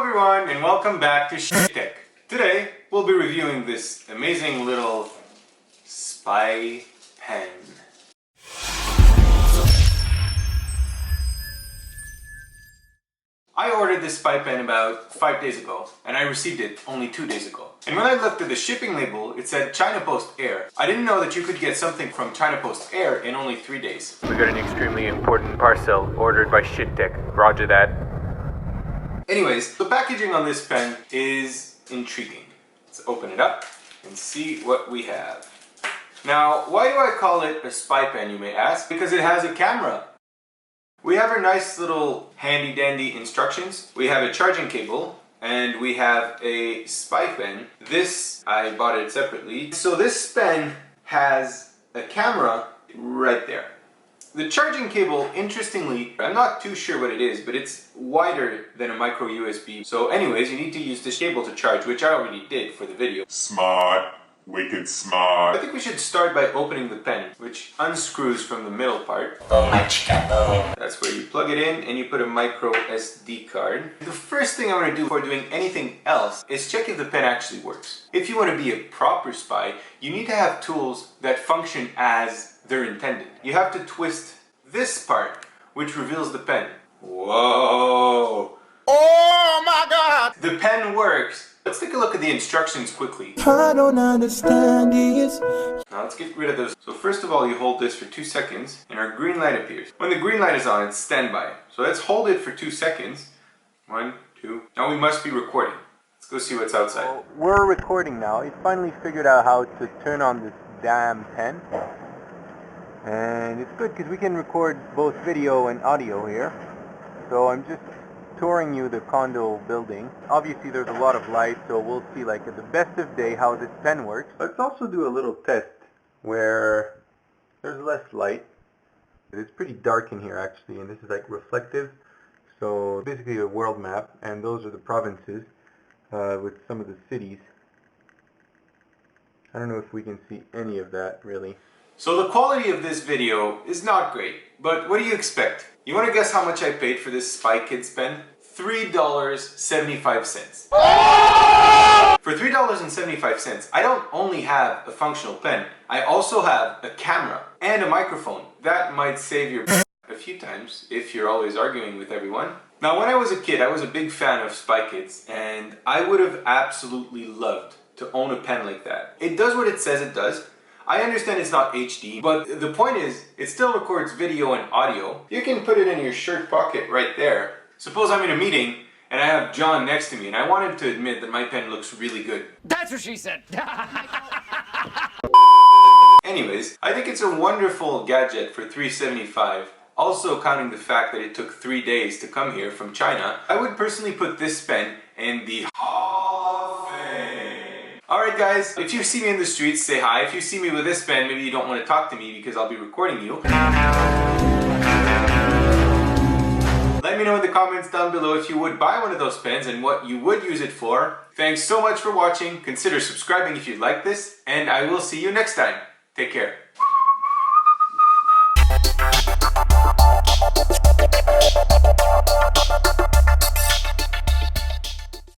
everyone, and welcome back to Sh1t Tech. Today we'll be reviewing this amazing little spy pen. I ordered this spy pen about 5 days ago, and I received it only 2 days ago. And when I looked at the shipping label, it said China Post Air. I didn't know that you could get something from China Post Air in only 3 days. We got an extremely important parcel ordered by Sh1t Tech. Roger that. Anyways, the packaging on this pen is intriguing. Let's open it up and see what we have. Now, why do I call it a spy pen, you may ask? Because it has a camera. We have our nice little handy dandy instructions. We have a charging cable and we have a spy pen. This, I bought it separately. So this pen has a camera right there. The charging cable, interestingly, I'm not too sure what it is, but it's wider than a micro USB. So anyways, you need to use this cable to charge, which I already did for the video. Smart. Wicked smart. I think we should start by opening the pen, which unscrews from the middle part. That's where you plug it in and you put a micro SD card. The first thing I want to do before doing anything else is check if the pen actually works. If you want to be a proper spy, you need to have tools that function as they're intended. You have to twist this part, which reveals the pen. Whoa! Oh my god! The pen works. Let's take a look at the instructions quickly. I don't understand this. Now let's get rid of those. So first of all, you hold this for 2 seconds and our green light appears. When the green light is on, it's standby. So let's hold it for 2 seconds. 1, 2. Now we must be recording. Let's go see what's outside. So we're recording now. I finally figured out how to turn on this damn pen. And it's good because we can record both video and audio here. So I'm just touring you the condo building. Obviously there's a lot of light, so we'll see like at the best of day how this pen works. Let's also do a little test where there's less light. It's pretty dark in here actually, and this is like reflective. So basically a world map, and those are the provinces with some of the cities. I don't know if we can see any of that really. So the quality of this video is not great, but what do you expect? You want to guess how much I paid for this Spy Kids pen? $3.75. For $3.75, I don't only have a functional pen, I also have a camera and a microphone. That might save your a few times if you're always arguing with everyone. Now when I was a kid, I was a big fan of Spy Kids, and I would have absolutely loved to own a pen like that. It does what it says it does. I understand it's not HD, but the point is, it still records video and audio. You can put it in your shirt pocket right there. Suppose I'm in a meeting and I have John next to me and I want him to admit that my pen looks really good. That's what she said. Anyways, I think it's a wonderful gadget for $3.75. Also counting the fact that it took 3 days to come here from China, I would personally put this pen in the Hall of Fame. Alright guys, if you see me in the streets, say hi. If you see me with this pen, maybe you don't want to talk to me because I'll be recording you. Let me know in the comments down below if you would buy one of those pens and what you would use it for. Thanks so much for watching. Consider subscribing if you like this, and I will see you next time. Take care.